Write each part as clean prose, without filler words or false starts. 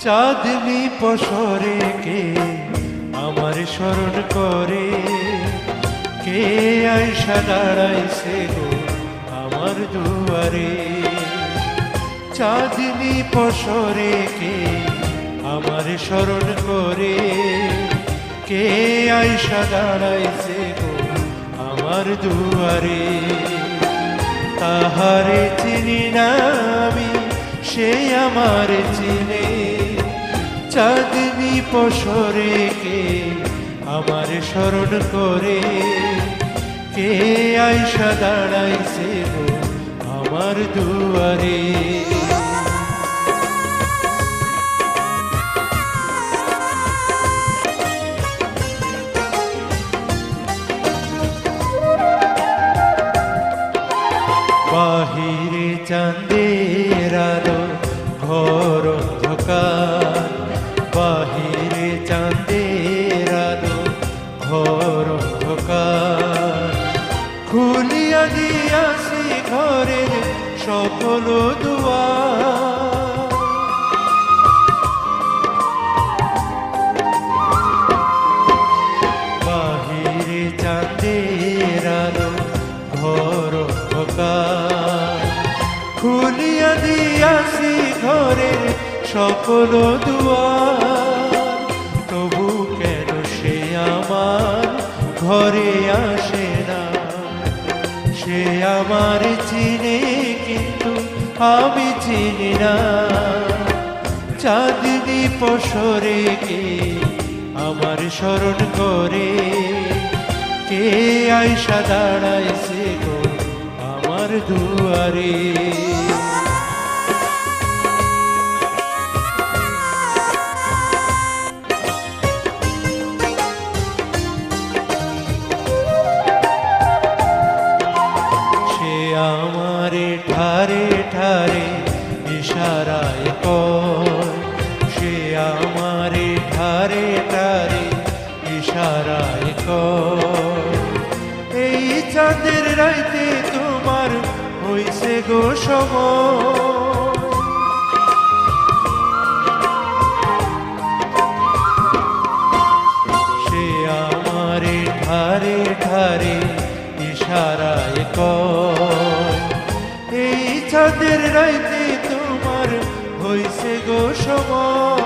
চাঁদনি পসরে কে আমার স্মরণ করে, কে আইসা দাঁড়াইছে গো আমার দুয়ারে। চাঁদনি পসরে কে আমার স্মরণ করে, কে আইসা দাঁড়াইছে গো আমার দুয়ারে। তাহারে চিনি না আমি, সে আমার চিনে। চাঁদনি পসরে কে আমার স্মরণ করে, কে আইসা দাঁড়াইছে গো আমার দুয়ারে। বাহিরে চাঁদের আলো ঘর অন্ধকার, বাহিরে চাঁদের আলো ঘর অন্ধকার। খুলিয়া দিয়াছি ঘরের সকল দুয়ার, বাহিরে চাঁদের আলো ঘর অন্ধকার। খুলিয়া দিয়াছি ঘরের সকল দুয়ার, তবু কেন সে আমার ঘরে আসে না? সে আমার চিনে কিন্তু আমি চিনি না। চাঁদনি পসরে কে আমার স্মরণ করে, কে আইসা দাঁড়াইছে গো আমার দুয়ারে। আমারে ঠারে ঠারে ইশারায় কয়, সে আমারে ঠারে ঠারে ইশারায় কয়। এই চাঁদের রাইতে তোমার হইছে গো সময়, সে আমারে ঠারে ঠারে ইশারায় কয়। এই চাঁদের রাইতে তোমার হইছে গো সময়,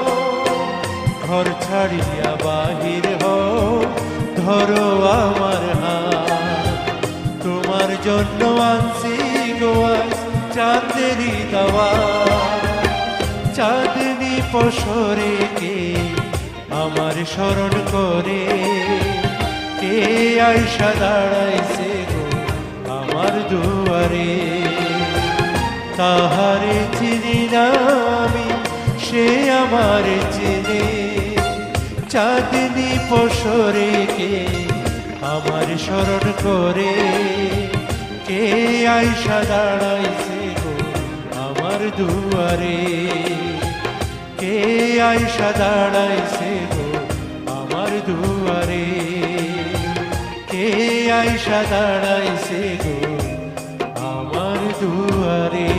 ঘর ছাড়িয়া বাহির হও ধরো আমার হাত। তোমার জন্য আনছি গো আজ চাঁদেরই দাওয়াত। চাঁদনি পসরে কে আমার স্মরণ করে, কে আইসা দাঁড়াইছে গো আমার দুয়ারে। তাহারে চিনি না আমি, সে আমার চিনে। চাঁদনি পসরে কে আমার স্মরণ করে, কে আইসা দাঁড়াইছে গো আমার দুয়ারে। কে আইসা দাঁড়াইছে গো আমার দুয়ারে, কে আইসা দাঁড়াইছে গো আমার দুয়ারে।